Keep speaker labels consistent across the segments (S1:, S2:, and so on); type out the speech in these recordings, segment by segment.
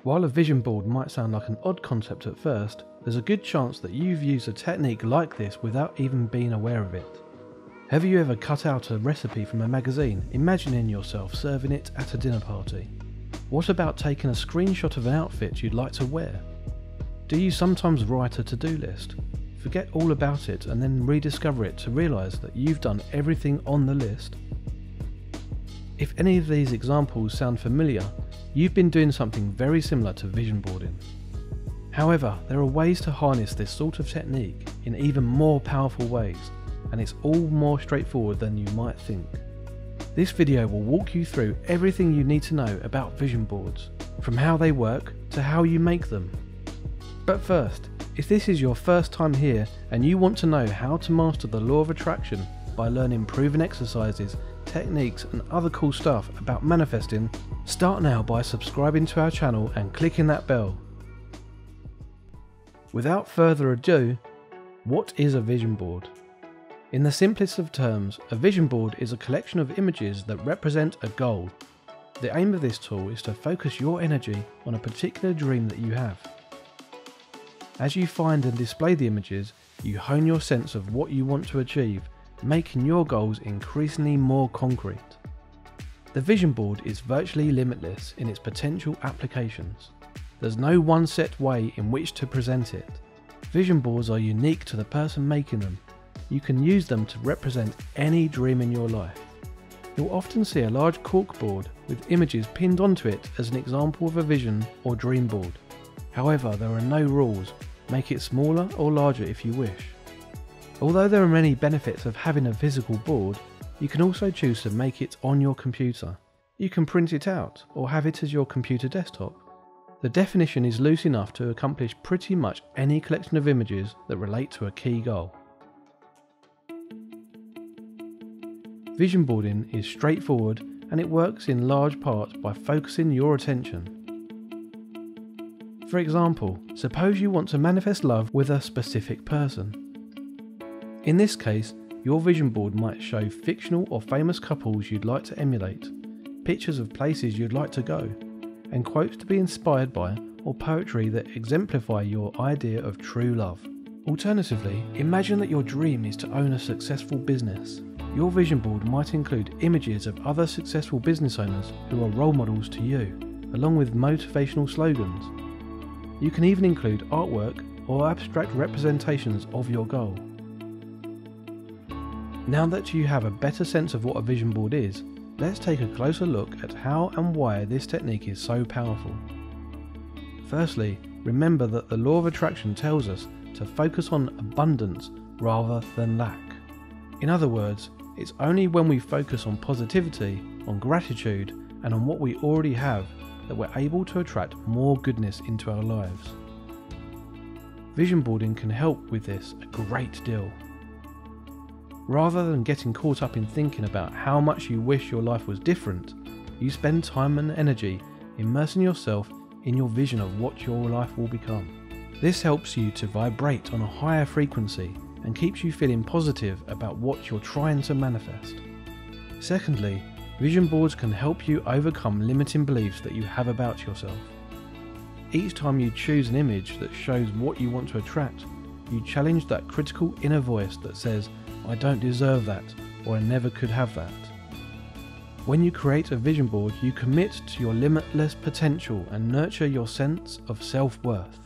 S1: While a vision board might sound like an odd concept at first, there's a good chance that you've used a technique like this without even being aware of it. Have you ever cut out a recipe from a magazine, imagining yourself serving it at a dinner party? What about taking a screenshot of an outfit you'd like to wear? Do you sometimes write a to-do list? Forget all about it and then rediscover it to realise that you've done everything on the list? If any of these examples sound familiar, you've been doing something very similar to vision boarding. However, there are ways to harness this sort of technique in even more powerful ways, and it's all more straightforward than you might think. This video will walk you through everything you need to know about vision boards, from how they work to how you make them. But first, if this is your first time here and you want to know how to master the law of attraction by learning proven exercises, techniques and other cool stuff about manifesting, start now by subscribing to our channel and clicking that bell. Without further ado, what is a vision board? In the simplest of terms, a vision board is a collection of images that represent a goal. The aim of this tool is to focus your energy on a particular dream that you have. As you find and display the images, you hone your sense of what you want to achieve, making your goals increasingly more concrete. The vision board is virtually limitless in its potential applications. There's no one set way in which to present it. Vision boards are unique to the person making them. You can use them to represent any dream in your life. You'll often see a large cork board with images pinned onto it as an example of a vision or dream board. However, there are no rules. Make it smaller or larger if you wish. Although there are many benefits of having a physical board, you can also choose to make it on your computer. You can print it out or have it as your computer desktop. The definition is loose enough to accomplish pretty much any collection of images that relate to a key goal. Vision boarding is straightforward and it works in large part by focusing your attention. For example, suppose you want to manifest love with a specific person. In this case, your vision board might show fictional or famous couples you'd like to emulate, pictures of places you'd like to go, and quotes to be inspired by or poetry that exemplify your idea of true love. Alternatively, imagine that your dream is to own a successful business. Your vision board might include images of other successful business owners who are role models to you, along with motivational slogans. You can even include artwork or abstract representations of your goal. Now that you have a better sense of what a vision board is, let's take a closer look at how and why this technique is so powerful. Firstly, remember that the law of attraction tells us to focus on abundance rather than lack. In other words, it's only when we focus on positivity, on gratitude, and on what we already have that we're able to attract more goodness into our lives. Vision boarding can help with this a great deal. Rather than getting caught up in thinking about how much you wish your life was different, you spend time and energy immersing yourself in your vision of what your life will become. This helps you to vibrate on a higher frequency and keeps you feeling positive about what you're trying to manifest. Secondly, vision boards can help you overcome limiting beliefs that you have about yourself. Each time you choose an image that shows what you want to attract, you challenge that critical inner voice that says, "I don't deserve that," or "I never could have that." When you create a vision board, you commit to your limitless potential and nurture your sense of self-worth.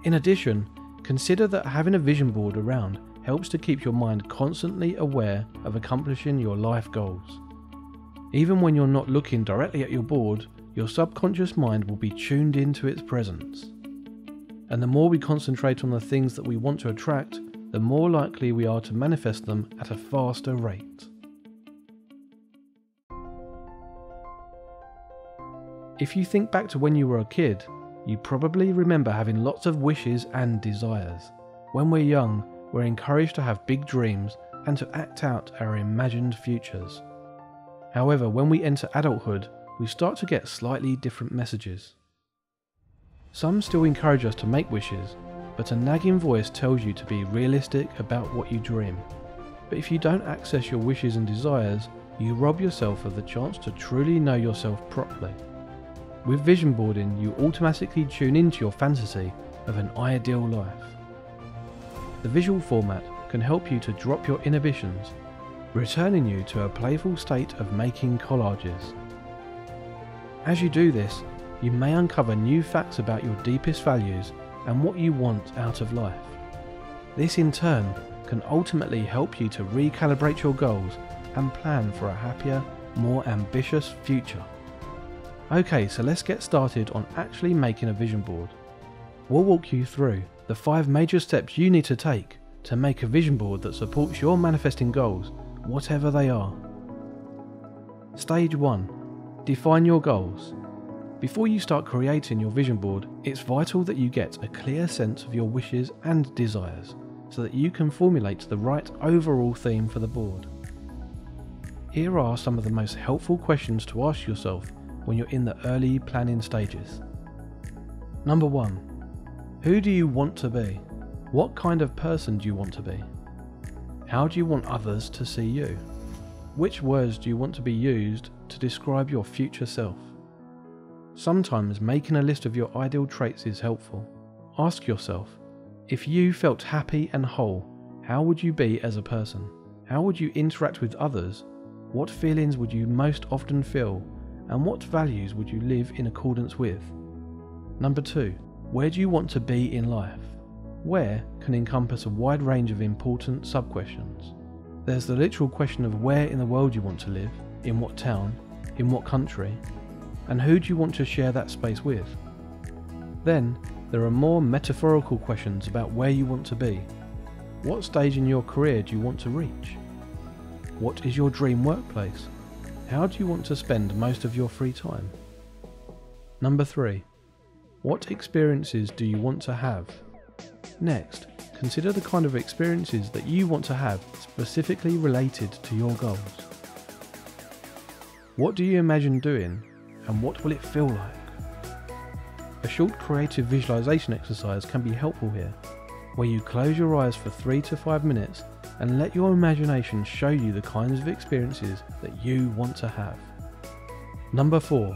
S1: In addition, consider that having a vision board around helps to keep your mind constantly aware of accomplishing your life goals. Even when you're not looking directly at your board, your subconscious mind will be tuned into its presence. And the more we concentrate on the things that we want to attract, the more likely we are to manifest them at a faster rate. If you think back to when you were a kid, you probably remember having lots of wishes and desires. When we're young, we're encouraged to have big dreams and to act out our imagined futures. However, when we enter adulthood, we start to get slightly different messages. Some still encourage us to make wishes, but a nagging voice tells you to be realistic about what you dream. But if you don't access your wishes and desires, you rob yourself of the chance to truly know yourself properly. With vision boarding, you automatically tune into your fantasy of an ideal life. The visual format can help you to drop your inhibitions, returning you to a playful state of making collages. As you do this, you may uncover new facts about your deepest values and what you want out of life. This in turn can ultimately help you to recalibrate your goals and plan for a happier, more ambitious future. Okay, so let's get started on actually making a vision board. We'll walk you through the 5 major steps you need to take to make a vision board that supports your manifesting goals, whatever they are. Stage 1. Define your goals. Before you start creating your vision board, it's vital that you get a clear sense of your wishes and desires so that you can formulate the right overall theme for the board. Here are some of the most helpful questions to ask yourself when you're in the early planning stages. Number 1. Who do you want to be? What kind of person do you want to be? How do you want others to see you? Which words do you want to be used to describe your future self? Sometimes making a list of your ideal traits is helpful. Ask yourself, if you felt happy and whole, how would you be as a person? How would you interact with others? What feelings would you most often feel? And what values would you live in accordance with? Number 2. Where do you want to be in life? Where can encompass a wide range of important sub-questions. There's the literal question of where in the world you want to live, in what town, in what country, and who do you want to share that space with? Then, there are more metaphorical questions about where you want to be. What stage in your career do you want to reach? What is your dream workplace? How do you want to spend most of your free time? Number 3. What experiences do you want to have? Next, consider the kind of experiences that you want to have specifically related to your goals. What do you imagine doing, and what will it feel like? A short creative visualization exercise can be helpful here, where you close your eyes for 3 to 5 minutes and let your imagination show you the kinds of experiences that you want to have. Number 4.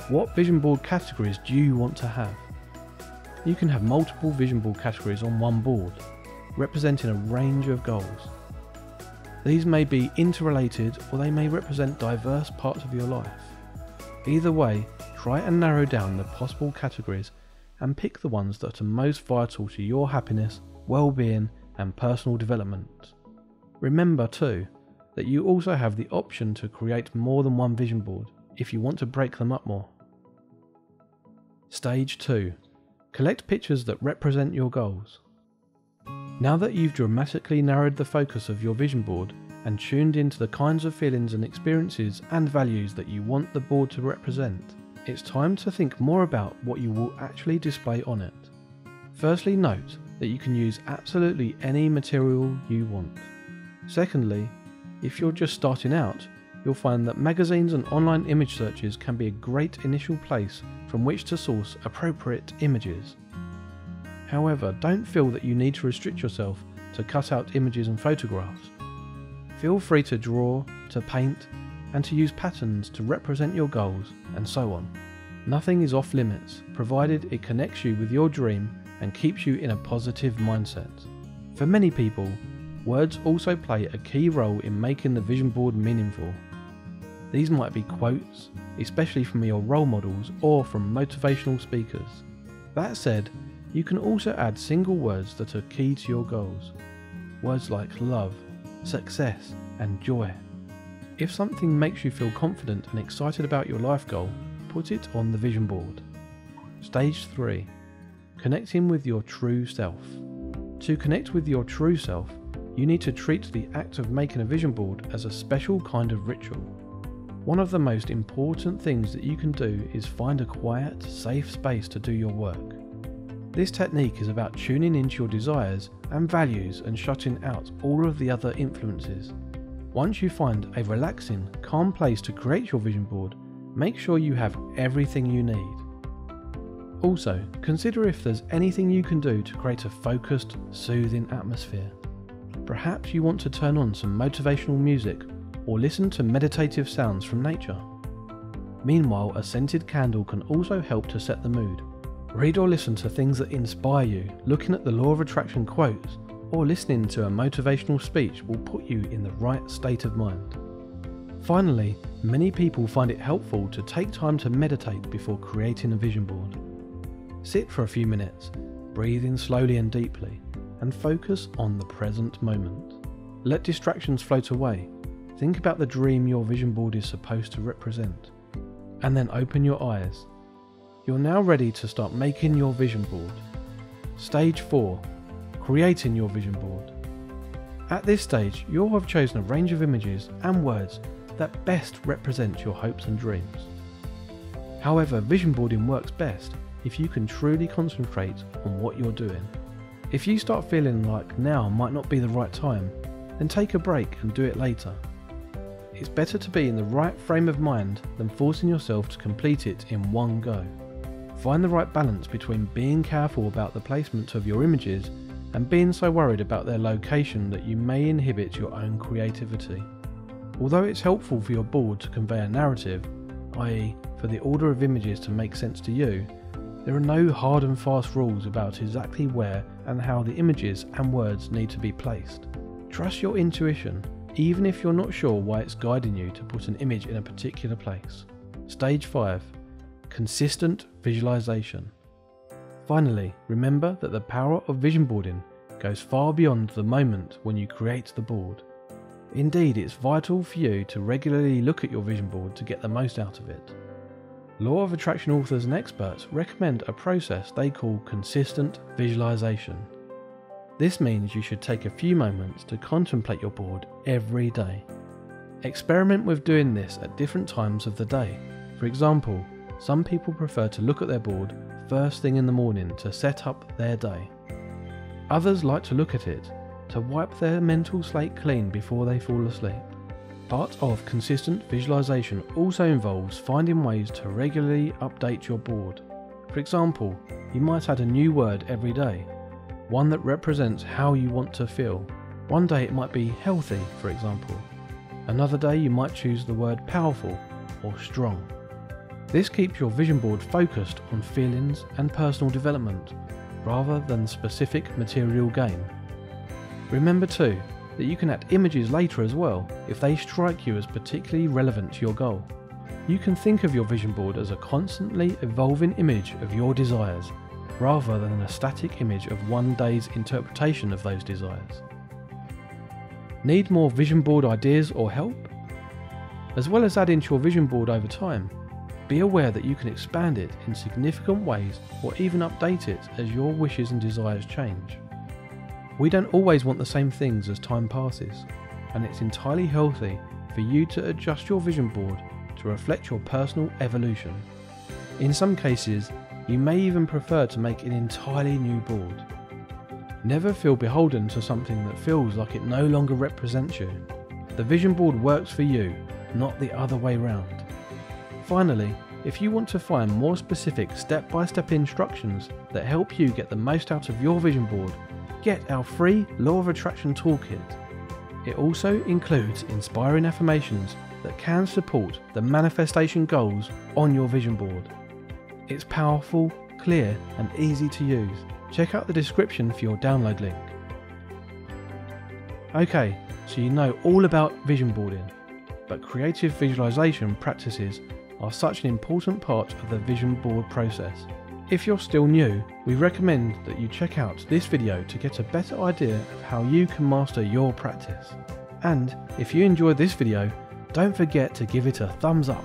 S1: What vision board categories do you want to have? You can have multiple vision board categories on one board, representing a range of goals. These may be interrelated or they may represent diverse parts of your life. Either way, try and narrow down the possible categories and pick the ones that are most vital to your happiness, well-being and personal development. Remember too, that you also have the option to create more than one vision board if you want to break them up more. Stage 2. Collect pictures that represent your goals. Now that you've dramatically narrowed the focus of your vision board and tuned into the kinds of feelings and experiences and values that you want the board to represent, it's time to think more about what you will actually display on it. Firstly, note that you can use absolutely any material you want. Secondly, if you're just starting out, you'll find that magazines and online image searches can be a great initial place from which to source appropriate images. However, don't feel that you need to restrict yourself to cut out images and photographs. Feel free to draw, to paint, and to use patterns to represent your goals, and so on. Nothing is off limits, provided it connects you with your dream and keeps you in a positive mindset. For many people, words also play a key role in making the vision board meaningful. These might be quotes, especially from your role models or from motivational speakers. That said, you can also add single words that are key to your goals. Words like love, success, and joy. If something makes you feel confident and excited about your life goal, put it on the vision board. Stage 3. Connecting with your true self. To connect with your true self, you need to treat the act of making a vision board as a special kind of ritual. One of the most important things that you can do is find a quiet, safe space to do your work. This technique is about tuning into your desires and values and shutting out all of the other influences. Once you find a relaxing, calm place to create your vision board, make sure you have everything you need. Also, consider if there's anything you can do to create a focused, soothing atmosphere. Perhaps you want to turn on some motivational music or listen to meditative sounds from nature. Meanwhile, a scented candle can also help to set the mood. Read or listen to things that inspire you. Looking at the Law of Attraction quotes or listening to a motivational speech will put you in the right state of mind. Finally, many people find it helpful to take time to meditate before creating a vision board. Sit for a few minutes, breathe in slowly and deeply, and focus on the present moment. Let distractions float away. Think about the dream your vision board is supposed to represent, and then open your eyes. You're now ready to start making your vision board. Stage 4. Creating your vision board. At this stage, you'll have chosen a range of images and words that best represent your hopes and dreams. However, vision boarding works best if you can truly concentrate on what you're doing. If you start feeling like now might not be the right time, then take a break and do it later. It's better to be in the right frame of mind than forcing yourself to complete it in one go. Find the right balance between being careful about the placement of your images and being so worried about their location that you may inhibit your own creativity. Although it's helpful for your board to convey a narrative, i.e. for the order of images to make sense to you, there are no hard and fast rules about exactly where and how the images and words need to be placed. Trust your intuition, even if you're not sure why it's guiding you to put an image in a particular place. Stage 5. Consistent visualization. Finally, remember that the power of vision boarding goes far beyond the moment when you create the board. Indeed, it's vital for you to regularly look at your vision board to get the most out of it. Law of Attraction authors and experts recommend a process they call consistent visualization. This means you should take a few moments to contemplate your board every day. Experiment with doing this at different times of the day. For example, some people prefer to look at their board first thing in the morning to set up their day. Others like to look at it to wipe their mental slate clean before they fall asleep. Part of consistent visualization also involves finding ways to regularly update your board. For example, you might add a new word every day, one that represents how you want to feel. One day it might be healthy, for example. Another day you might choose the word powerful or strong. This keeps your vision board focused on feelings and personal development rather than specific material gain. Remember too that you can add images later as well if they strike you as particularly relevant to your goal. You can think of your vision board as a constantly evolving image of your desires rather than a static image of one day's interpretation of those desires. Need more vision board ideas or help? As well as adding to your vision board over time, be aware that you can expand it in significant ways or even update it as your wishes and desires change. We don't always want the same things as time passes, and it's entirely healthy for you to adjust your vision board to reflect your personal evolution. In some cases, you may even prefer to make an entirely new board. Never feel beholden to something that feels like it no longer represents you. The vision board works for you, not the other way round. Finally, if you want to find more specific step-by-step instructions that help you get the most out of your vision board, get our free Law of Attraction Toolkit. It also includes inspiring affirmations that can support the manifestation goals on your vision board. It's powerful, clear and easy to use. Check out the description for your download link. Okay, so you know all about vision boarding, but creative visualization practices are such an important part of the vision board process. If you're still new, we recommend that you check out this video to get a better idea of how you can master your practice. And if you enjoyed this video, don't forget to give it a thumbs up.